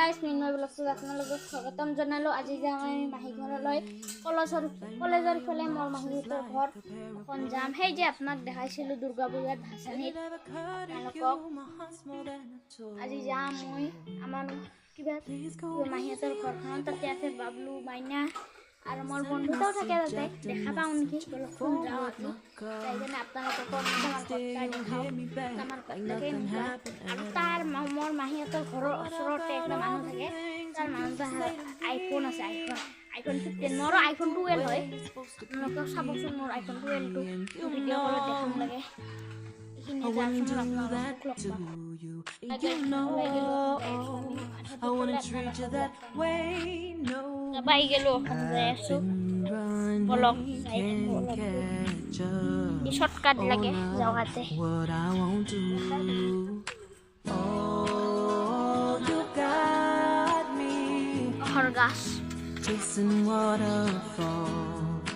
Guys মিনময় ব্লগত আপোনালোকক স্বাগতম জনালো। আজি যাম আমি মাহী ঘৰলৈ কলেজৰ ফালে মোৰ মাহীহঁতৰ ঘৰ এখন যাম। সেই যে আপোনাক দেখাইছিলোঁ দুৰ্গা পূজাত ভাসানীত আপোনালোকক আজি যাম মই আমাৰ কিবা মাহীহঁতৰ ঘৰখনত। তাতে আছে বাবলু মাইনা আৰু মোৰ বন্ধুটাও থাকে তাতে। দেখা পাওঁ নেকি বলকচোন যাওঁ আজি যাই কিনে আপোনালোকক আৰু তাৰ মোৰ মাহীহঁতৰ ঘৰৰ ওচৰতে একটা মানুহ থাকে। তাৰ মানুহটোৰ আইফোন আছে, আইফোন 15 মোৰো আইফোন 12 হয়। আপোনালোকেও চাবচোন মোৰ আইফোন 12টো ভিডিঅ' কলত দেখাম লাগে। পাই গেলো যাই আছো বলক শর্টকাট লাগে যাওয়াতে। গাছ chasing waterfalls.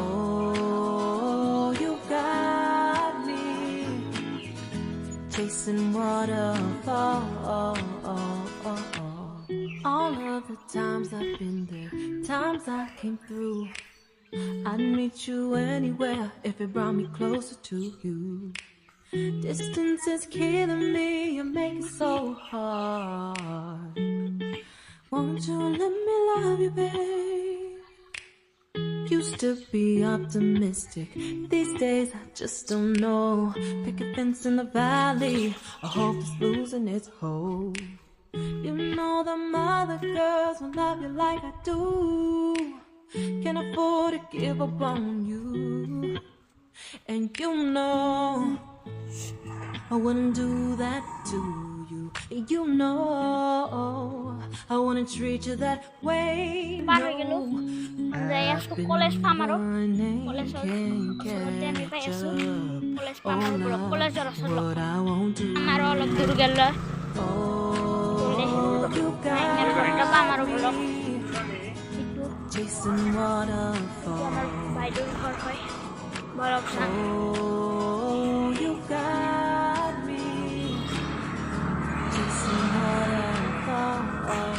Oh, you got me chasing waterfalls. All of the times I've been there, times I came through, I'd meet you anywhere if it brought me closer to you. Distance is killing me, you make it so hard. Won't you let me love you, babe? Used to be optimistic, these days I just don't know. Pick a fence in the valley, a hope is losing its hold. You know the other girls won't love you like I do. Can't afford to give up on you. And you know I wouldn't do that to you. You know I wouldn't treat you that way. No, I've been running, can't catch up. Oh, what I won't do. Oh, you got me chasing waterfalls. Oh, you got me chasing waterfalls.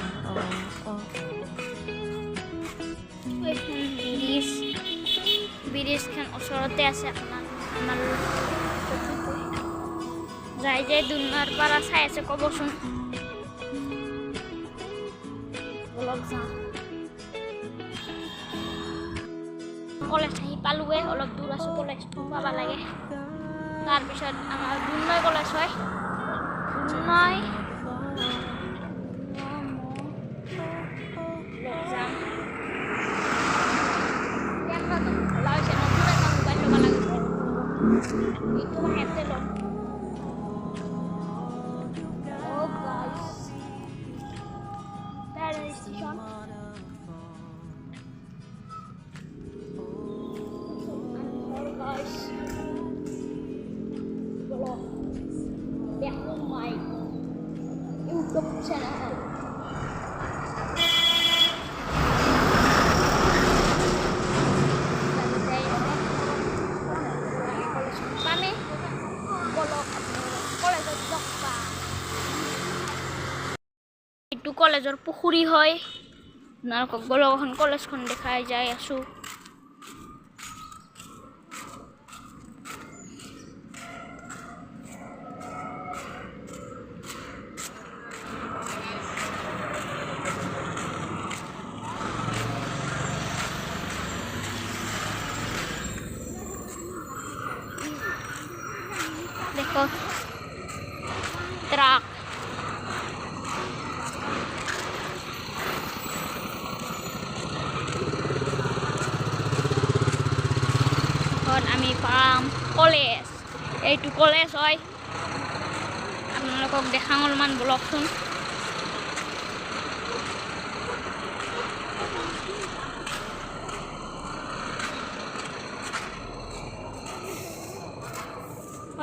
Bridge খান ওচৰতে আছে আপোনাৰ আমাৰ যাই যাই দুনাৰ পৰা চাই আছে ক'বচোন অলপ যাওঁ। কলেজ আহি পালোৱে, অলপ দূৰ আছোঁ কলেজটো পাব লাগে। তাৰপিছত আমাৰ দুনৈ কলেজ হয়, দুনৈ যাম। কেমেৰাটো খোলা হৈছে, নতুন এটা মোবাইল ল'ব লাগিছে, এইটো মাহতে ল'ম। ষ্টেচন দেখো মাই ইউটিউব চ্যানেল পামে বলক কলেজত লগ পাম। এইটো কলেজৰ পুখুৰী হয়। আপোনালোকক বলক এখন কলেজখন দেখাই যাই আছোঁ। देखो ट्रक আমি পাম কলেজ। এইটো কলেজ হয়, আপোনালোকক দেখাওঁ অলপমান বলকচোন।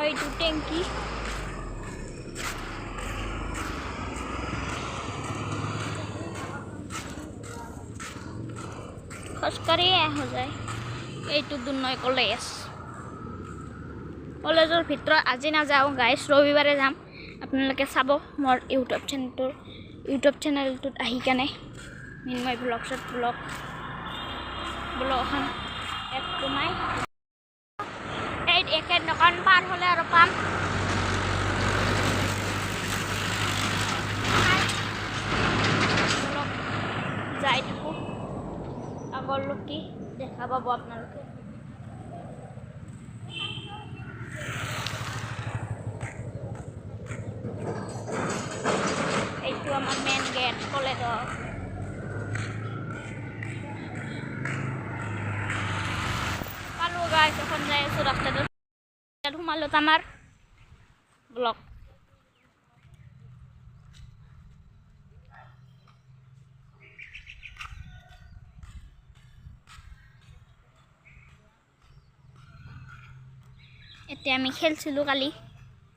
এইটো টেংকি খোজকাঢ়ি আহা যায়। এইটো দুনৈ কলেজ। কলেজৰ ভিতৰত আজি নাযাওঁ গাইছ, ৰবিবাৰে যাম। আপোনালোকে চাব মোৰ ইউটিউব চেনেলটোত আহি কেনে মিনময় ব্লগছত ব্লগ এখন এপ সোমাই এই একে দোকান পাৰ হ'লে আৰু পাম যাই থাকোঁ আগলৈকে দেখা পাব আপোনালোকে এইটো আমাৰ মেইন গেট কলেজৰ পালোঁ গাইছ এখন যাই আছোঁ ৰাস্তাটোত সোমালোঁ আমাৰ ব্লক এতিয়া আমি খেলছিলোঁ কালি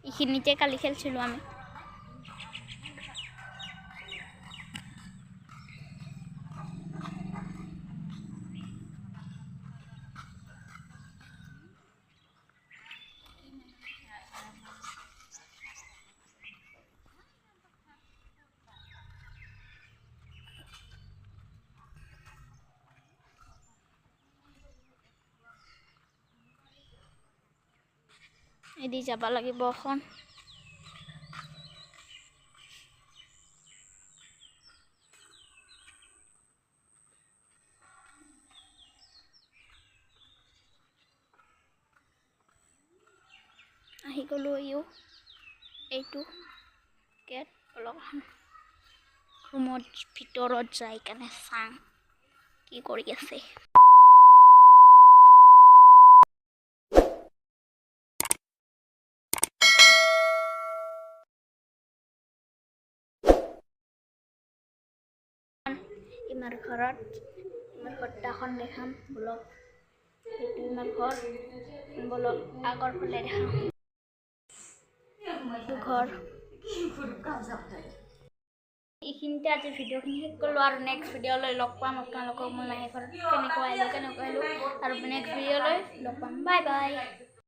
এইখিনিতে কালি খেলছিলোঁ আমি এদি যাব লাগিব এখন আহি গ'লোঁ এইটো গেট অলপমান ৰুমৰ ভিতৰত যাই কেনে চাং কি কৰি আছে ইমাৰ ঘৰত ইমাৰ ঘৰখন দেখাম ব্লগ এইটো ইমাৰ ঘৰ ব্লগ আগৰ ফালে দেখাম এইটো ঘৰ এইখিনিতে আজি ভিডিঅ'খিনি শেষ কৰিলোঁ আৰু নেক্সট ভিডিঅ'লৈ লগ পাম আপোনালোকক মই মাহী ঘৰত কেনেকৈ আহিলোঁ আৰু নেক্সট ভিডিঅ'লৈ লগ পাম বাই বাই